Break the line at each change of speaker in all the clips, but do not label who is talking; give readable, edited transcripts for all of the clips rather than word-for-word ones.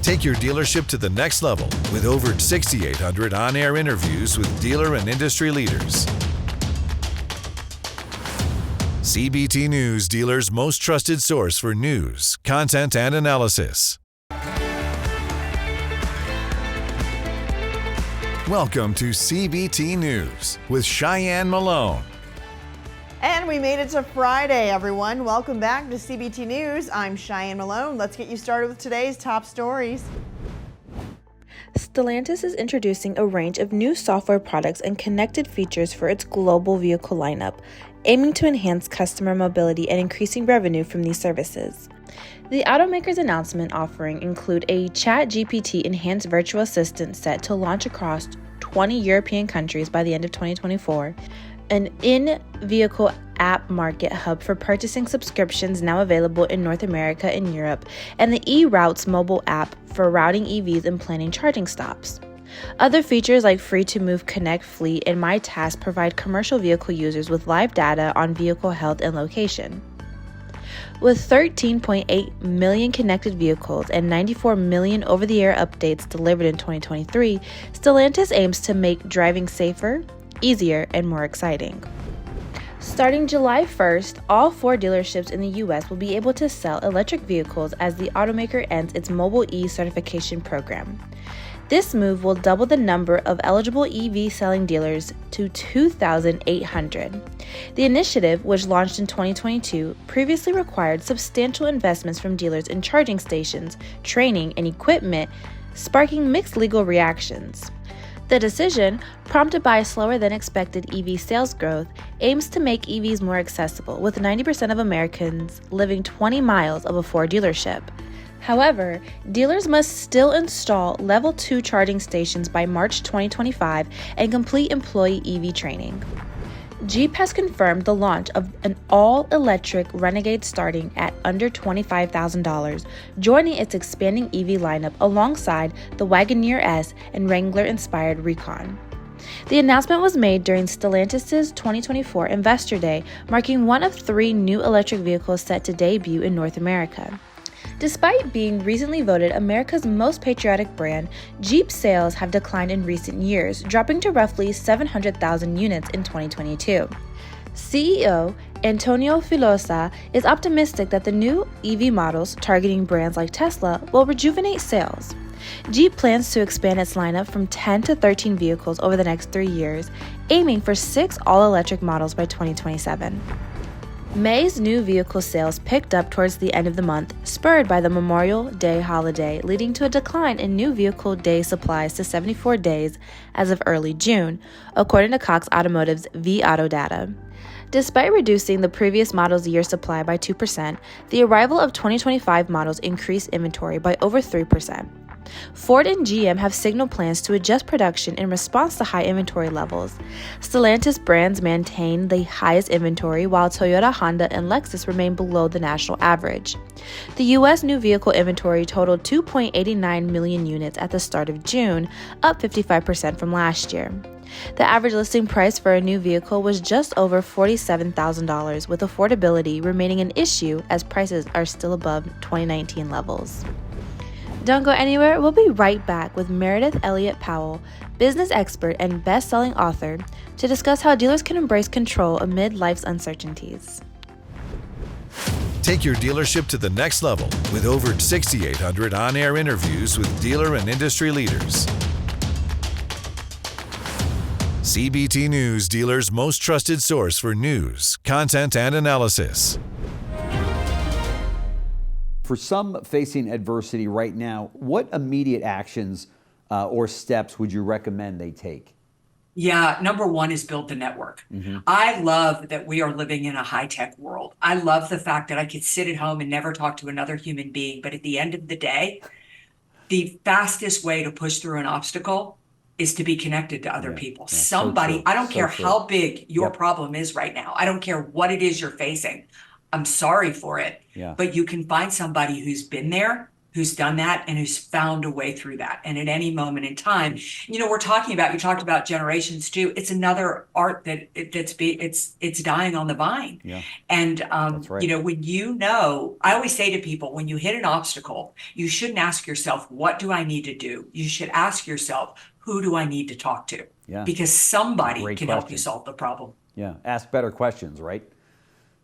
Take your dealership to the next level with over 6,800 on-air interviews with dealer and industry leaders. CBT News, dealers' most trusted source for news, content, and analysis. Welcome to CBT News with Cheyenne Malone.
And we made it to Friday, everyone. Welcome back to CBT News. I'm Cheyenne Malone. Let's get you started with today's top stories.
Stellantis is introducing a range of new software products and connected features for its global vehicle lineup, aiming to enhance customer mobility and increasing revenue from these services. The automaker's announcement offering include a ChatGPT enhanced virtual assistant set to launch across 20 European countries by the end of 2024, an in-vehicle app market hub for purchasing subscriptions now available in North America and Europe, and the eRoutes mobile app for routing EVs and planning charging stops. Other features like Free2Move Connect Fleet and My Task provide commercial vehicle users with live data on vehicle health and location. With 13.8 million connected vehicles and 94 million over-the-air updates delivered in 2023, Stellantis aims to make driving safer, easier, and more exciting. Starting July 1st, all 4 dealerships in the U.S. will be able to sell electric vehicles as the automaker ends its Mobile E certification program. This move will double the number of eligible EV selling dealers to 2,800. The initiative, which launched in 2022, previously required substantial investments from dealers in charging stations, training, and equipment, sparking mixed legal reactions. The decision, prompted by slower than expected EV sales growth, aims to make EVs more accessible, with 90% of Americans living 20 miles of a Ford dealership. However, dealers must still install Level 2 charging stations by March 2025 and complete employee EV training. Jeep has confirmed the launch of an all-electric Renegade starting at under $25,000, joining its expanding EV lineup alongside the Wagoneer S and Wrangler-inspired Recon. The announcement was made during Stellantis' 2024 Investor Day, marking one of 3 new electric vehicles set to debut in North America. Despite being recently voted America's most patriotic brand, Jeep sales have declined in recent years, dropping to roughly 700,000 units in 2022. CEO Antonio Filosa is optimistic that the new EV models, targeting brands like Tesla, will rejuvenate sales. Jeep plans to expand its lineup from 10 to 13 vehicles over the next 3 years, aiming for 6 all-electric models by 2027. May's new vehicle sales picked up towards the end of the month, spurred by the Memorial Day holiday, leading to a decline in new vehicle day supplies to 74 days as of early June, according to Cox Automotive's vAuto data. Despite reducing the previous model's year supply by 2%, the arrival of 2025 models increased inventory by over 3%. Ford and GM have signaled plans to adjust production in response to high inventory levels. Stellantis brands maintain the highest inventory, while Toyota, Honda, and Lexus remain below the national average. The U.S. new vehicle inventory totaled 2.89 million units at the start of June, up 55% from last year. The average listing price for a new vehicle was just over $47,000, with affordability remaining an issue as prices are still above 2019 levels. Don't go anywhere, we'll be right back with Meredith Elliott Powell, business expert and best-selling author, to discuss how dealers can embrace control amid life's uncertainties.
Take your dealership to the next level with over 6,800 on-air interviews with dealer and industry leaders. CBT News, dealers' most trusted source for news, content, and analysis.
For some facing adversity right now, what immediate actions or steps would you recommend they take?
Yeah, number one is build the network. I love that we are living in a high-tech world. I love the fact that I could sit at home and never talk to another human being. But at the end of the day, the fastest way to push through an obstacle is to be connected to other people. Somebody, I don't care how big your problem is right now. I don't care what it is you're facing. I'm sorry for it. But you can find somebody who's been there, who's done that and who's found a way through that. And at any moment in time, you know, you talked about generations too. It's another art that it's dying on the vine.
Yeah.
And,
That's right.
you know, I always say to people, when you hit an obstacle, you shouldn't ask yourself, what do I need to do? You should ask yourself, who do I need to talk to?
Yeah.
Because somebody
Great
can help you
question.
solve the problem.
Yeah. Ask better questions, right?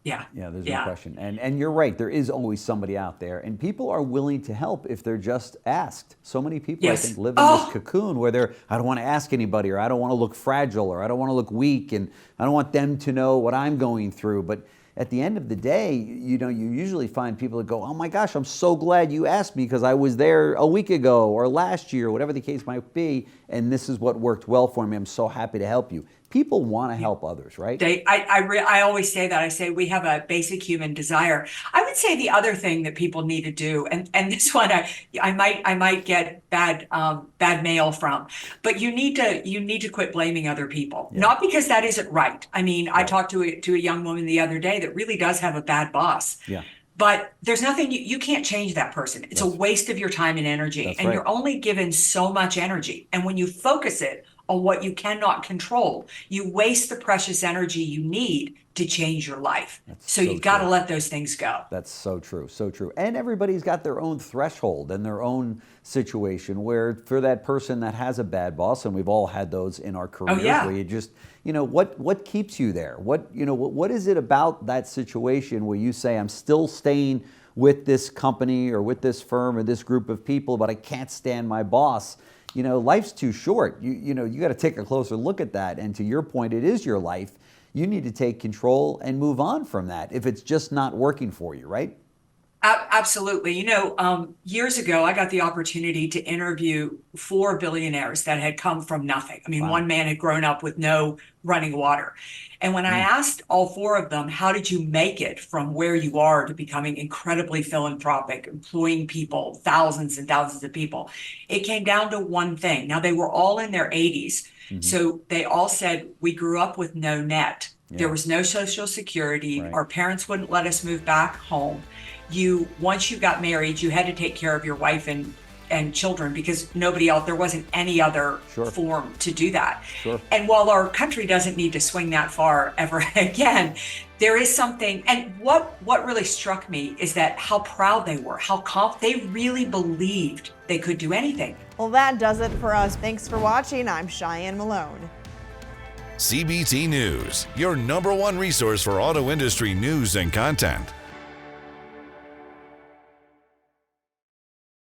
Yeah.
Yeah, there's no question. And you're right, there is always somebody out there, and people are willing to help if they're just asked. So many people,
Yes.
I think, live in this cocoon where I don't want to ask anybody, or I don't want to look fragile, or I don't want to look weak, and I don't want them to know what I'm going through. But at the end of the day, you know, you usually find people that go, oh my gosh, I'm so glad you asked me because I was there a week ago or last year, whatever the case might be, and this is what worked well for me. I'm so happy to help you. People want to help others, right?
I always say that. I say we have a basic human desire. I would say the other thing that people need to do, and this one I might get bad mail from, but you need to quit blaming other people.
Yeah.
Not because that isn't right. I mean, I talked to a young woman the other day that really does have a bad boss.
Yeah.
But there's nothing, you can't change that person. It's a waste of your time and energy.
That's
and
right.
You're only given so much energy. And when you focus it on what you cannot control, you waste the precious energy you need to change your life. So you've got to let those things go.
That's so true, so true. And everybody's got their own threshold and their own situation where for that person that has a bad boss, and we've all had those in our careers, where you just, you know, what keeps you there? What is it about that situation where you say, I'm still staying with this company or with this firm or this group of people, but I can't stand my boss? You know, life's too short. You got to take a closer look at that. And to your point, it is your life. You need to take control and move on from that if it's just not working for you, right?
Absolutely. You know, years ago, I got the opportunity to interview 4 billionaires that had come from nothing. I mean, one man had grown up with no running water. And when I asked all 4 of them, how did you make it from where you are to becoming incredibly philanthropic, employing people, thousands and thousands of people? It came down to one thing. Now, they were all in their 80s. So they all said, we grew up with no net. There was no Social Security.
Right.
Our parents wouldn't let us move back home. Once you got married, you had to take care of your wife and children because nobody else, there wasn't any other form to do that.
Sure.
And while our country doesn't need to swing that far ever again, there is something, and what really struck me is that how proud they were, they really believed they could do anything.
Well, that does it for us. Thanks for watching. I'm Cheyenne Malone.
CBT News, your #1 resource for auto industry news and content.